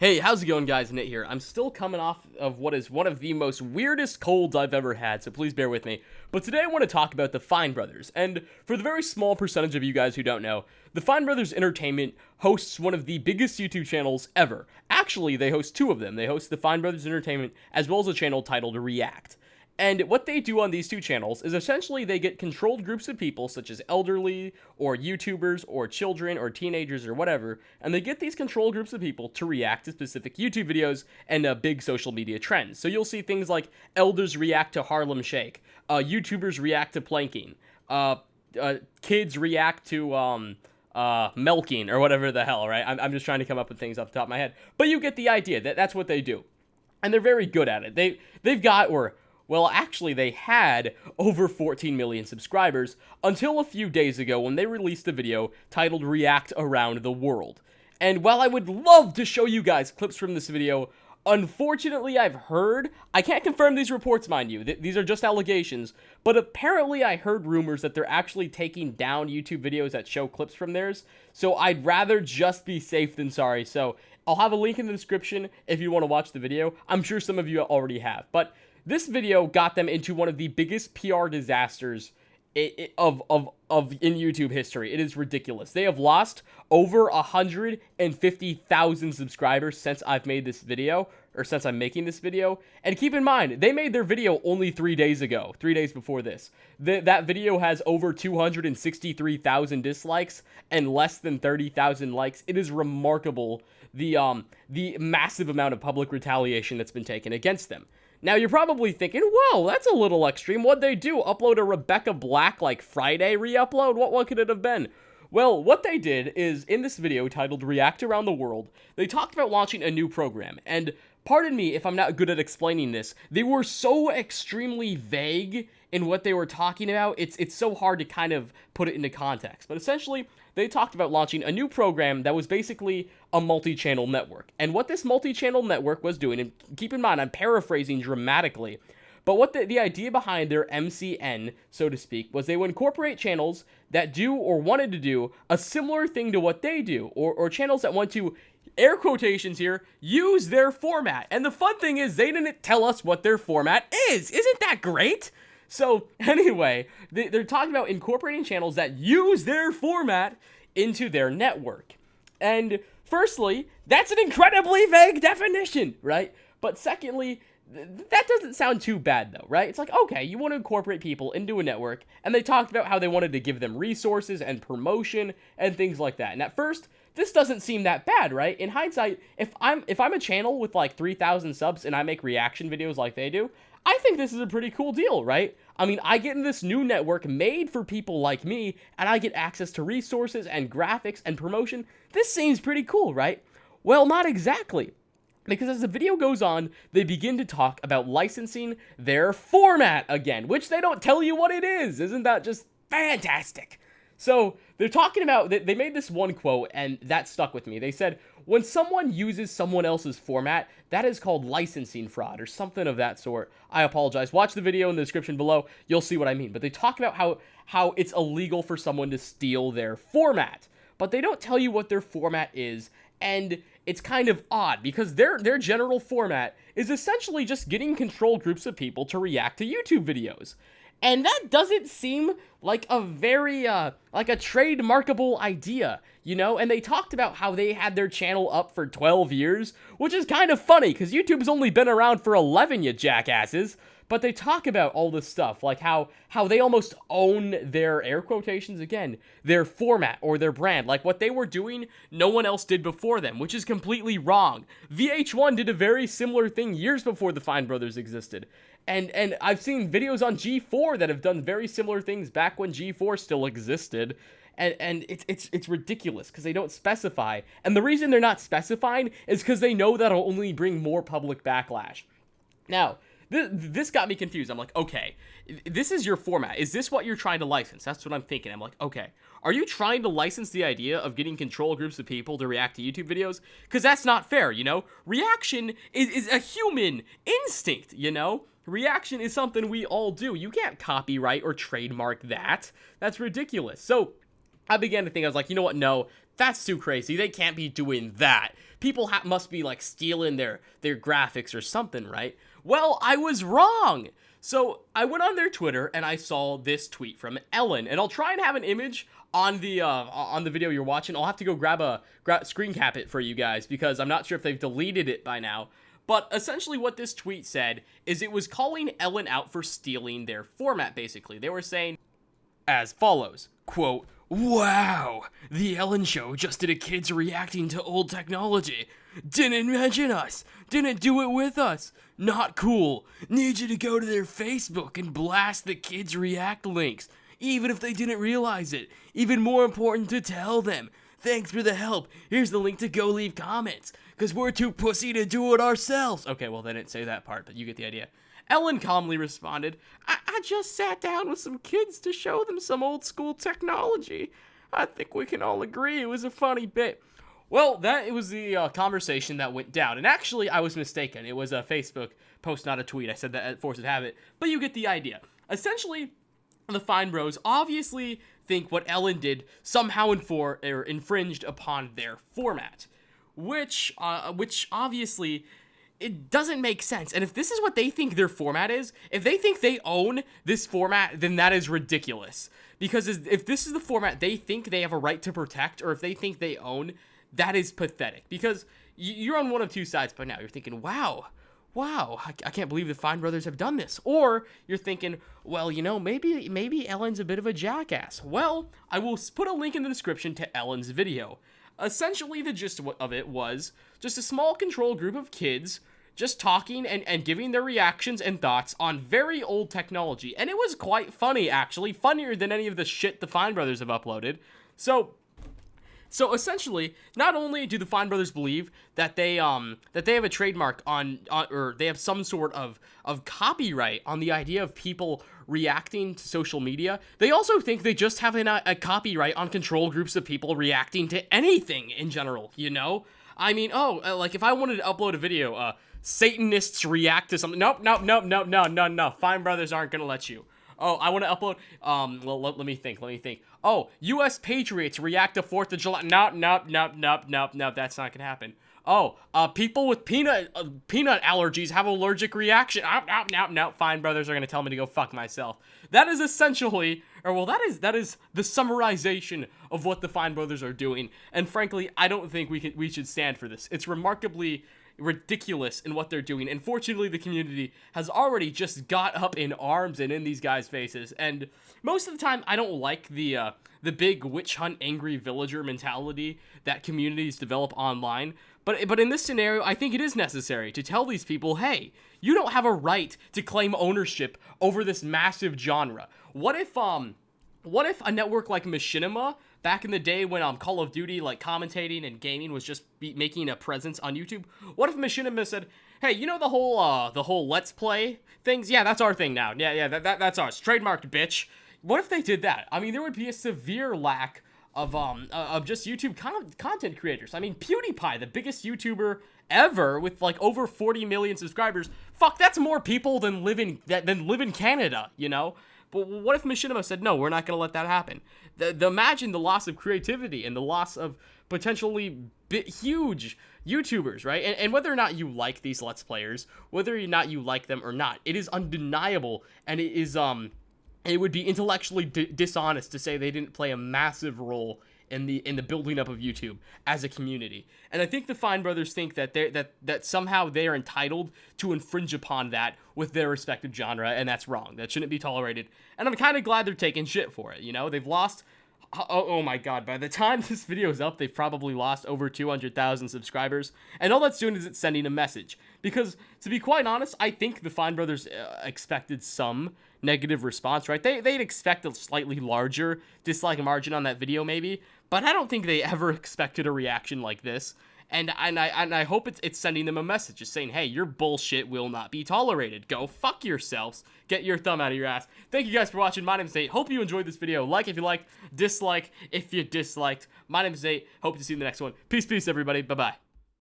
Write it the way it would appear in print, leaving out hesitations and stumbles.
Hey, how's it going, guys? Nate here. I'm still coming off of what is one of the most weirdest colds I've ever had, so please bear with me. But today I want to talk about the Fine Brothers, and for the very small percentage of you guys who don't know, the TheFineBros Entertainment hosts one of the biggest YouTube channels ever. Actually, they host two of them. They host the TheFineBros Entertainment as well as a channel titled React. And what they do on these two channels is essentially they get controlled groups of people, such as elderly, or YouTubers, or children, or teenagers, or whatever, and they get these controlled groups of people to react to specific YouTube videos and big social media trends. So you'll see things like elders react to Harlem Shake, YouTubers react to planking, kids react to milking, or whatever the hell, right? I'm just trying to come up with things off the top of my head. But you get the idea. That's what they do. And they're very good at it. They've got, well, actually, they had over 14 million subscribers until a few days ago when they released a video titled React Around the World. And while I would love to show you guys clips from this video, unfortunately, I can't confirm these reports, mind you, these are just allegations, but apparently I heard rumors that they're actually taking down YouTube videos that show clips from theirs, so I'd rather just be safe than sorry. So I'll have a link in the description if you want to watch the video. I'm sure some of you already have, but this video got them into one of the biggest PR disasters in YouTube history. It is ridiculous. They have lost over 150,000 subscribers since I've made this video, or since I'm making this video. And keep in mind, they made their video only 3 days ago, 3 days before this. That video has over 263,000 dislikes and less than 30,000 likes. It is remarkable the massive amount of public retaliation that's been taken against them. Now, you're probably thinking, whoa, that's a little extreme. What'd they do? Upload a Rebecca Black, Friday re-upload? What could it have been? Well, what they did is, in this video titled React Around the World, they talked about launching a new program. And pardon me if I'm not good at explaining this. They were so extremely vague in what they were talking about. It's so hard to kind of put it into context. But essentially, they talked about launching a new program that was basically a multi-channel network. And what this multi-channel network was doing, and keep in mind, I'm paraphrasing dramatically, but what the idea behind their MCN, so to speak, was they would incorporate channels that do or wanted to do a similar thing to what they do, or channels that want to, air quotations here, use their format. And the fun thing is, they didn't tell us what their format is. Isn't that great? So, anyway, they're talking about incorporating channels that use their format into their network. And firstly, that's an incredibly vague definition, right? But secondly, that doesn't sound too bad, though, right? It's like, okay, you want to incorporate people into a network, and they talked about how they wanted to give them resources and promotion and things like that. And at first, this doesn't seem that bad, right? In hindsight, if I'm a channel with 3,000 subs and I make reaction videos like they do, I think this is a pretty cool deal, right? I mean, I get in this new network made for people like me, and I get access to resources and graphics and promotion. This seems pretty cool, right? Well, not exactly. Because as the video goes on, they begin to talk about licensing their format again, which they don't tell you what it is. Isn't that just fantastic? So they're talking about, they made this one quote, and that stuck with me. They said, when someone uses someone else's format, that is called licensing fraud, or something of that sort. I apologize. Watch the video in the description below. You'll see what I mean. But they talk about how it's illegal for someone to steal their format. But they don't tell you what their format is, and it's kind of odd, because their general format is essentially just getting controlled groups of people to react to YouTube videos. And that doesn't seem like a very, like a trademarkable idea, you know? And they talked about how they had their channel up for 12 years, which is kind of funny, because YouTube's only been around for 11, you jackasses. But they talk about all this stuff, like how they almost own their, air quotations again, their format or their brand. Like what they were doing, no one else did before them, which is completely wrong. VH1 did a very similar thing years before the Fine Brothers existed. And I've seen videos on G4 that have done very similar things back when G4 still existed. And it's ridiculous because they don't specify. And the reason they're not specifying is because they know that'll only bring more public backlash. Now, this got me confused. I'm like, okay, this is your format. Is this what you're trying to license? That's what I'm thinking. I'm like, okay, are you trying to license the idea of getting control groups of people to react to YouTube videos? Because that's not fair, you know? Reaction is a human instinct, you know? Reaction is something we all do. You can't copyright or trademark that. That's ridiculous. So I began to think, I was like, you know what, no, that's too crazy. They can't be doing that. People must be like stealing their graphics or something, right? Well, I was wrong. So I went on their Twitter and I saw this tweet from Ellen, and I'll try and have an image on the video you're watching. I'll have to go grab screen cap it for you guys because I'm not sure if they've deleted it by now. But essentially what this tweet said is it was calling Ellen out for stealing their format, basically. They were saying as follows, quote, "Wow, the Ellen Show just did a kids reacting to old technology. Didn't mention us. Didn't do it with us. Not cool. Need you to go to their Facebook and blast the kids react links, even if they didn't realize it. Even more important to tell them. Thanks for the help. Here's the link to go leave comments, because we're too pussy to do it ourselves." Okay, well, they didn't say that part, but you get the idea. Ellen calmly responded, I just sat down with some kids to show them some old school technology. I think we can all agree it was a funny bit. Well, that was the conversation that went down. And actually, I was mistaken. It was a Facebook post, not a tweet. I said that at force of habit. But you get the idea. Essentially, the Fine Bros obviously think what Ellen did somehow infringed upon their format. Which obviously, it doesn't make sense. And if this is what they think their format is, if they think they own this format, then that is ridiculous. Because if this is the format they think they have a right to protect, or if they think they own, that is pathetic. Because you're on one of two sides by now. You're thinking, wow, I can't believe the Fine Brothers have done this. Or you're thinking, well, you know, maybe Ellen's a bit of a jackass. Well, I will put a link in the description to Ellen's video. Essentially, the gist of it was just a small control group of kids just talking and giving their reactions and thoughts on very old technology. And it was quite funny, actually. Funnier than any of the shit the Fine Brothers have uploaded. So essentially, not only do the Fine Brothers believe that they have a trademark or they have some sort of copyright on the idea of people reacting to social media, they also think they just have a copyright on control groups of people reacting to anything in general, you know? I mean, like if I wanted to upload a video, Satanists react to something. Nope. Fine Brothers aren't gonna let you. Oh, I want to upload. Well, let me think. Oh, U.S. Patriots react to 4th of July. No. That's not gonna happen. Oh, people with peanut allergies have allergic reaction. No. Fine Brothers are gonna tell me to go fuck myself. That is essentially, that is the summarization of what the Fine Brothers are doing. And frankly, I don't think we should stand for this. It's remarkably ridiculous in what they're doing, and fortunately the community has already just got up in arms and in these guys' faces. And most of the time I don't like the big witch hunt angry villager mentality that communities develop online, but in this scenario I think it is necessary to tell these people, hey, you don't have a right to claim ownership over this massive genre. What if a network like Machinima, back in the day when Call of Duty, like, commentating and gaming was just making a presence on YouTube, what if Machinima said, hey, you know the whole Let's Play things? Yeah, that's our thing now. Yeah, that's ours. Trademarked, bitch. What if they did that? I mean, there would be a severe lack of just YouTube content creators. I mean, PewDiePie, the biggest YouTuber ever with like over 40 million subscribers. Fuck, that's more people than live in Canada, you know? But what if Machinima said, no, we're not going to let that happen? Imagine the loss of creativity and the loss of potentially huge YouTubers, right? And whether or not you like these Let's Players, whether or not you like them or not, it is undeniable, and it would be intellectually dishonest to say they didn't play a massive role in the building up of YouTube as a community. And I think the Fine Brothers think that that somehow they are entitled to infringe upon that with their respective genre, and that's wrong. That shouldn't be tolerated. And I'm kind of glad they're taking shit for it. You know, they've lost. Oh my god, by the time this video is up, they've probably lost over 200,000 subscribers. And all that's doing is it's sending a message. Because, to be quite honest, I think the Fine Brothers expected some negative response, right? They'd expect a slightly larger dislike margin on that video, maybe. But I don't think they ever expected a reaction like this. And I hope it's sending them a message, just saying, hey, your bullshit will not be tolerated. Go fuck yourselves. Get your thumb out of your ass. Thank you guys for watching. My name's Nate. Hope you enjoyed this video. Like if you liked, dislike if you disliked. My name's Nate. Hope to see you in the next one. Peace, everybody. Bye-bye.